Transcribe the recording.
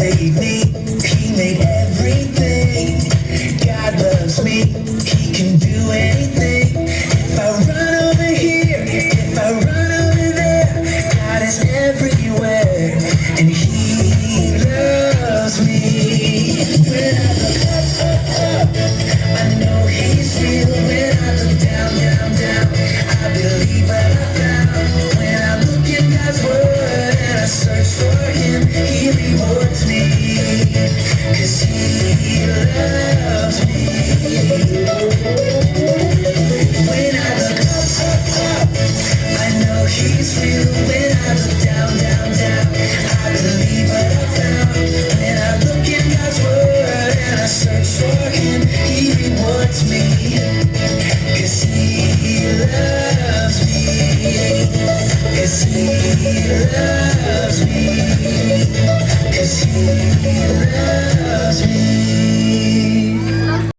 made me, he made everything. God loves me, he can do anything. If I run over here, if I run over there, God is everywhere, and he loves me. When I look up, I know he's real. When I look down, I believe what I found. When I look in God's word and I search for him, he rewards me, 'cause he loves me. When I look up, I know he's real.